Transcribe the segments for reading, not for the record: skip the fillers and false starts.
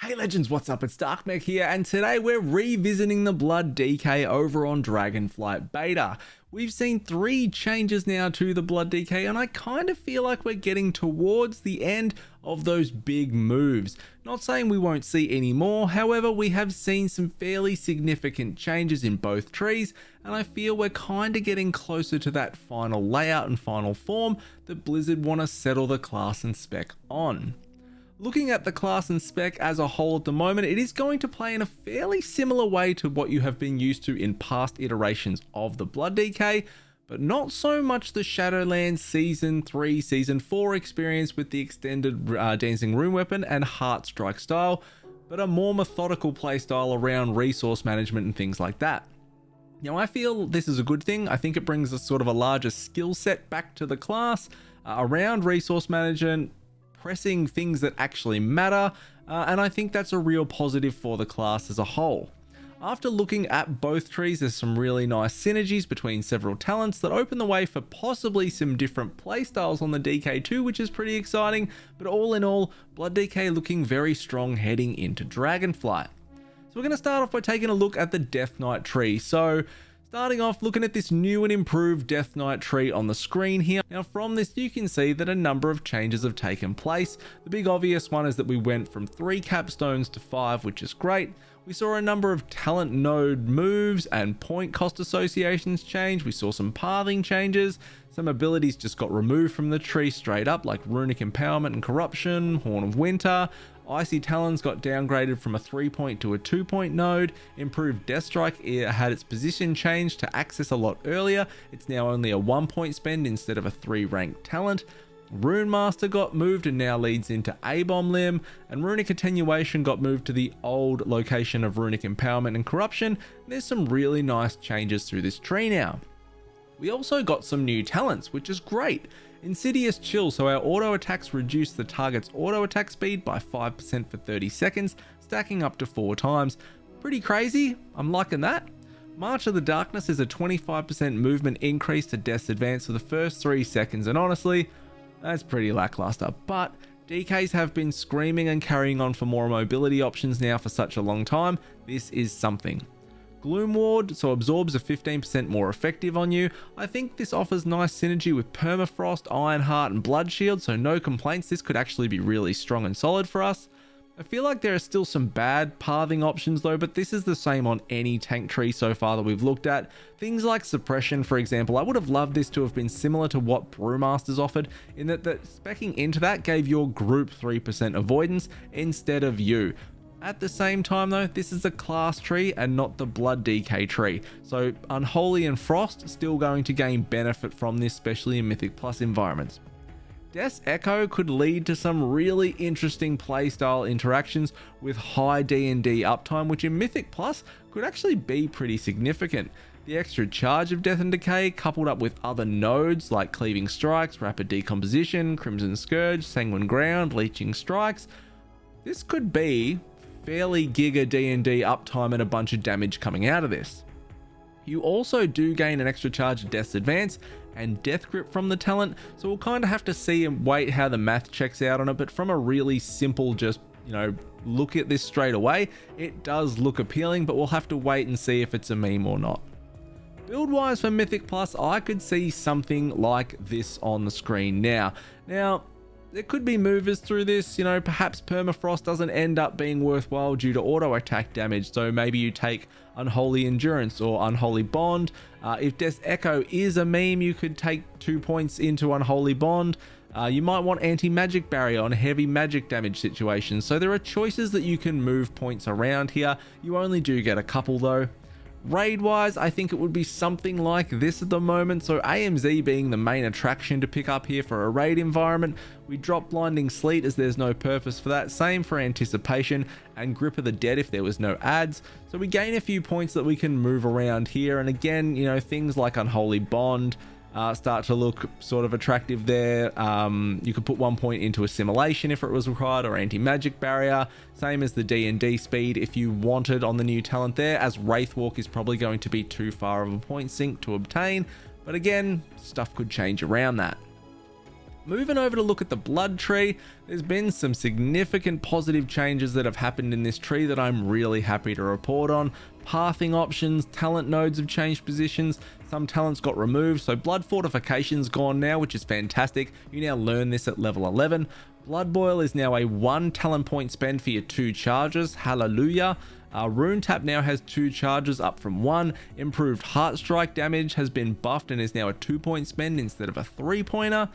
Hey legends, what's up? It's Darkmech here, and today we're revisiting the Blood DK over on Dragonflight Beta. We've seen 3 changes now to the Blood DK, and I kind of feel like we're getting towards the end of those big moves. Not saying we won't see any more, however, we have seen some fairly significant changes in both trees, and I feel we're kind of getting closer to that final layout and final form that Blizzard want to settle the class and spec on. Looking at the class and spec as a whole at the moment, it is going to play in a fairly similar way to what you have been used to in past iterations of the Blood DK, but not so much the Shadowlands Season 3, Season 4 experience with the extended Dancing Rune Weapon and Heart Strike style, but a more methodical playstyle around resource management and things like that. Now, I feel this is a good thing. I think it brings a sort of a larger skill set back to the class around resource management, pressing things that actually matter, and I think that's a real positive for the class as a whole. After looking at both trees, there's some really nice synergies between several talents that open the way for possibly some different playstyles on the DK2, which is pretty exciting, but all in all, Blood DK looking very strong heading into Dragonflight. So we're going to start off by taking a look at the Deathknight tree. So starting off, looking at this new and improved Deathknight tree on the screen here. Now from this you can see that a number of changes have taken place. The big obvious one is that we went from 3 capstones to 5, which is great. We saw a number of talent node moves and point cost associations change. We saw some pathing changes. Some abilities just got removed from the tree straight up, like Runic Empowerment and Corruption, Horn of Winter. Icy Talons got downgraded from a 3-point to a 2-point node. Improved Deathstrike, it had its position changed to access a lot earlier. It's now only a 1-point spend instead of a 3-ranked talent. Rune Master got moved and now leads into A-Bomb Limb, and Runic Attenuation got moved to the old location of Runic Empowerment and Corruption. There's some really nice changes through this tree now. We also got some new talents, which is great. Insidious Chill, so our auto attacks reduce the target's auto attack speed by 5% for 30 seconds, stacking up to 4 times. Pretty crazy, I'm liking that. March of the Darkness is a 25% movement increase to Death's Advance for the first 3 seconds, and honestly, that's pretty lackluster, but DKs have been screaming and carrying on for more mobility options now for such a long time. This is something. Gloom Ward, so absorbs are 15% more effective on you. I think this offers nice synergy with Permafrost, Ironheart and Blood Shield, so no complaints. This could actually be really strong and solid for us. I feel like there are still some bad pathing options though, but this is the same on any tank tree so far that we've looked at. Things like Suppression, for example, I would have loved this to have been similar to what Brewmasters offered, in that speccing into that gave your group 3% avoidance instead of you. At the same time though, this is a class tree and not the Blood DK tree, so Unholy and Frost still going to gain benefit from this, especially in Mythic Plus environments. Death's Echo could lead to some really interesting playstyle interactions with high D&D uptime, which in Mythic Plus could actually be pretty significant. The extra charge of Death and Decay, coupled up with other nodes like Cleaving Strikes, Rapid Decomposition, Crimson Scourge, Sanguine Ground, Leeching Strikes, this could be fairly giga D&D uptime and a bunch of damage coming out of this. You also do gain an extra charge of Death's Advance and Death Grip from the talent, so we'll kind of have to see and wait how the math checks out on it, but from a really simple just, look at this straight away, it does look appealing, but we'll have to wait and see if it's a meme or not. Build wise for Mythic Plus, I could see something like this on the screen now. There could be movers through this, perhaps Permafrost doesn't end up being worthwhile due to auto attack damage, so maybe you take Unholy Endurance or Unholy Bond. If Death's Echo is a meme, you could take 2 points into Unholy Bond. You might want anti-magic barrier on heavy magic damage situations, so there are choices that you can move points around here. You only do get a couple though. Raid wise, I think it would be something like this at the moment, so AMZ being the main attraction to pick up here for a raid environment. We drop Blinding Sleet as there's no purpose for that, same for Anticipation and Grip of the Dead if there was no ads, so we gain a few points that we can move around here, and again, things like Unholy Bond start to look sort of attractive there. You could put 1 point into Assimilation if it was required, or Anti-Magic Barrier, same as the D&D speed if you wanted on the new talent there, as Wraithwalk is probably going to be too far of a point sink to obtain, but again, stuff could change around that. Moving over to look at the blood tree, there's been some significant positive changes that have happened in this tree that I'm really happy to report on. Pathing options, talent nodes have changed positions, some talents got removed, so blood fortification's gone now, which is fantastic. You now learn this at level 11. Blood boil is now a 1 talent point spend for your 2 charges, hallelujah. Rune tap now has 2 charges up from 1. Improved heart strike damage has been buffed and is now a 2-point spend instead of a 3-pointer.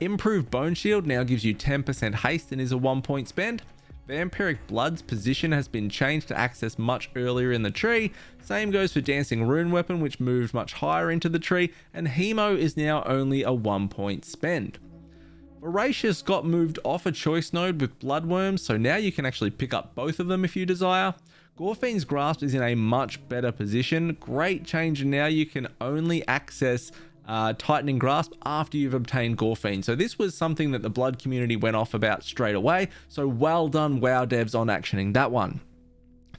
Improved bone shield now gives you 10% haste and is a 1-point spend. Vampiric Blood's position has been changed to access much earlier in the tree. Same goes for Dancing Rune Weapon, which moved much higher into the tree, and Hemo is now only a 1-point spend. Voracious got moved off a choice node with Bloodworms, so now you can actually pick up both of them if you desire. Gorefiend's Grasp is in a much better position. Great change, and now you can only access Tightening Grasp after you've obtained Gorefiend. So this was something that the Blood community went off about straight away, so well done WoW devs on actioning that one.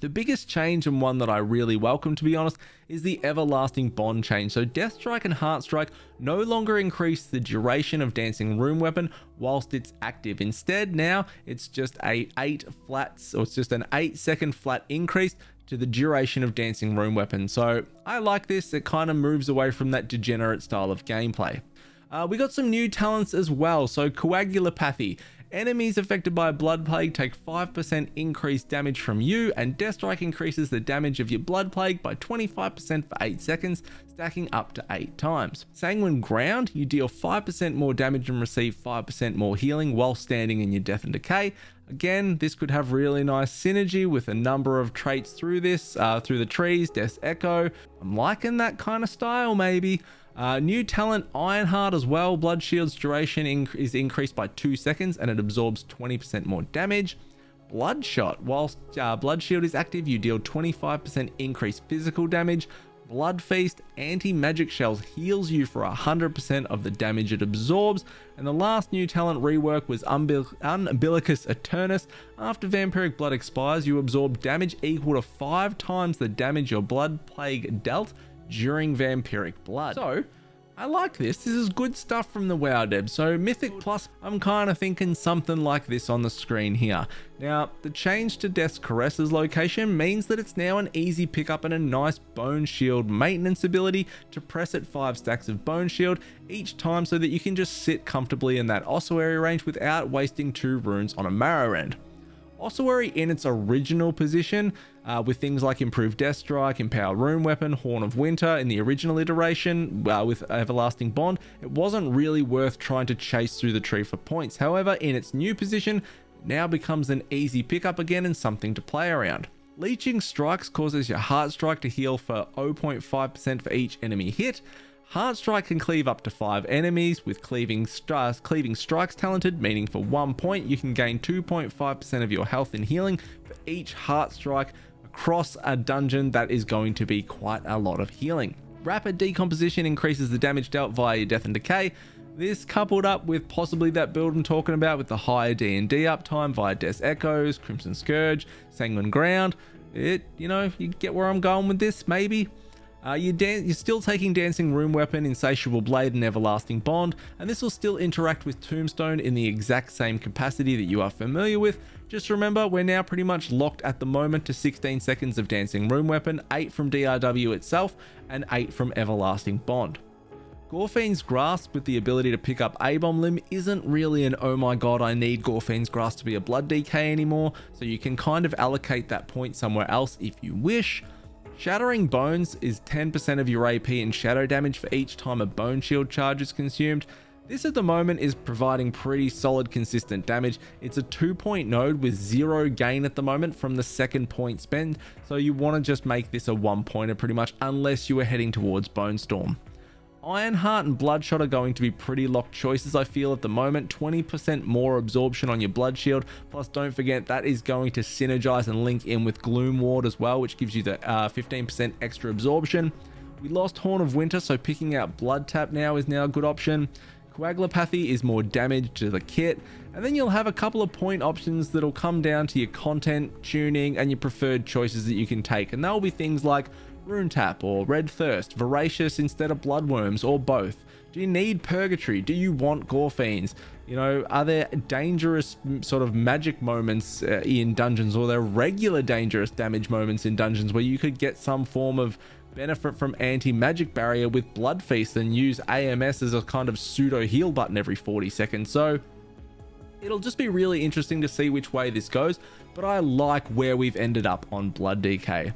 The biggest change, and one that I really welcome to be honest, is the Everlasting Bond change. So Deathstrike and Heartstrike no longer increase the duration of Dancing Rune Weapon whilst it's active. Instead now it's just an 8-second flat increase to the duration of Dancing Rune Weapon. So I like this, it kind of moves away from that degenerate style of gameplay. We got some new talents as well. So Coagulopathy. Enemies affected by a blood plague take 5% increased damage from you, and Deathstrike increases the damage of your blood plague by 25% for 8 seconds, stacking up to 8 times. Sanguine Ground, you deal 5% more damage and receive 5% more healing while standing in your Death and Decay. Again, this could have really nice synergy with a number of traits through this, through the trees. Death's Echo, I'm liking that kind of style maybe. New talent Ironheart as well. Blood Shield's duration is increased by 2 seconds and it absorbs 20% more damage. Bloodshot, whilst Blood Shield is active, you deal 25% increased physical damage. Blood Feast, anti-magic shells heals you for 100% of the damage it absorbs. And the last new talent rework was Umbilicus Eternus. After Vampiric Blood expires, you absorb damage equal to 5 times the damage your blood plague dealt during Vampiric Blood. So I like this. This is good stuff from the WoW devs. So Mythic Plus, I'm kind of thinking something like this on the screen here. Now, the change to Death's Caresses location means that it's now an easy pickup and a nice Bone Shield maintenance ability to press at 5 stacks of Bone Shield each time so that you can just sit comfortably in that ossuary range without wasting 2 runes on a Marrow End. Ossuary in its original position, with things like improved Death Strike, Empower Rune Weapon, Horn of Winter in the original iteration with Everlasting Bond, it wasn't really worth trying to chase through the tree for points. However, in its new position, it now becomes an easy pickup again and something to play around. Leeching Strikes causes your Heart Strike to heal for 0.5% for each enemy hit. Heart Strike can cleave up to 5 enemies, with Cleaving Strikes talented, meaning for 1 point you can gain 2.5% of your health and healing for each Heart Strike across a dungeon. That is going to be quite a lot of healing. Rapid Decomposition increases the damage dealt via your Death and Decay. This coupled up with possibly that build I'm talking about with the higher D&D uptime via Death's Echoes, Crimson Scourge, Sanguine Ground. You get where I'm going with this, maybe? You're still taking Dancing Rune Weapon, Insatiable Blade, and Everlasting Bond, and this will still interact with Tombstone in the exact same capacity that you are familiar with. Just remember, we're now pretty much locked at the moment to 16 seconds of Dancing Rune Weapon, 8 from DRW itself, and 8 from Everlasting Bond. Gorefiend's Grasp with the ability to pick up A-Bomb Limb isn't really an oh my god I need Gorefiend's Grasp to be a blood DK anymore, so you can kind of allocate that point somewhere else if you wish. Shattering Bones is 10% of your AP and shadow damage for each time a Bone Shield charge is consumed. This at the moment is providing pretty solid consistent damage. It's a 2-point node with 0 gain at the moment from the 2nd point spend, so you want to just make this a 1-pointer pretty much, unless you are heading towards Bone Storm. Ironheart and Bloodshot are going to be pretty locked choices I feel at the moment. 20% more absorption on your Blood Shield, plus don't forget that is going to synergize and link in with Gloom Ward as well, which gives you the 15% extra absorption. We lost Horn of Winter, so picking out Blood Tap now is now a good option. Coagulopathy is more damage to the kit, and then you'll have a couple of point options that'll come down to your content, tuning, and your preferred choices that you can take, and that'll be things like Rune Tap or Red Thirst, Voracious instead of Bloodworms, or both. Do you need Purgatory? Do you want Gore Fiends? You know, are there dangerous sort of magic moments in dungeons, or are there regular dangerous damage moments in dungeons where you could get some form of benefit from anti-magic barrier with Blood Feast and use AMS as a kind of pseudo heal button every 40 seconds? So it'll just be really interesting to see which way this goes, but I like where we've ended up on Blood DK.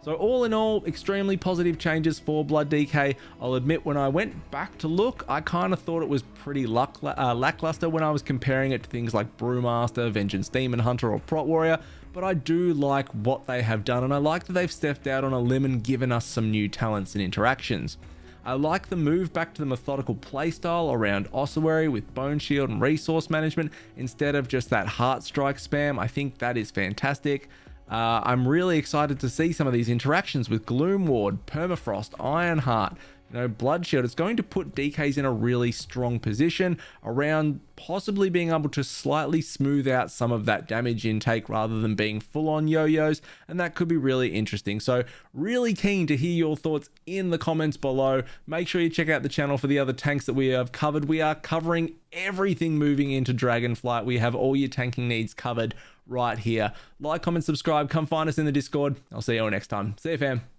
So all in all, extremely positive changes for Blood DK. I'll admit, when I went back to look, I kind of thought it was pretty lackluster when I was comparing it to things like Brewmaster, Vengeance Demon Hunter, or Prot Warrior, but I do like what they have done, and I like that they've stepped out on a limb and given us some new talents and interactions. I like the move back to the methodical playstyle around Ossuary with Bone Shield and resource management instead of just that Heart Strike spam. I think that is fantastic. I'm really excited to see some of these interactions with Gloom Ward, Permafrost, Ironheart, you know, Blood Shield. It's going to put DKs in a really strong position around possibly being able to slightly smooth out some of that damage intake rather than being full on yo-yos, and that could be really interesting. So really keen to hear your thoughts in the comments below. Make sure you check out the channel for the other tanks that we have covered. We are covering everything moving into Dragonflight. We have all your tanking needs covered right here. Like, comment, subscribe, come find us in the Discord. I'll see you all next time. See you, fam.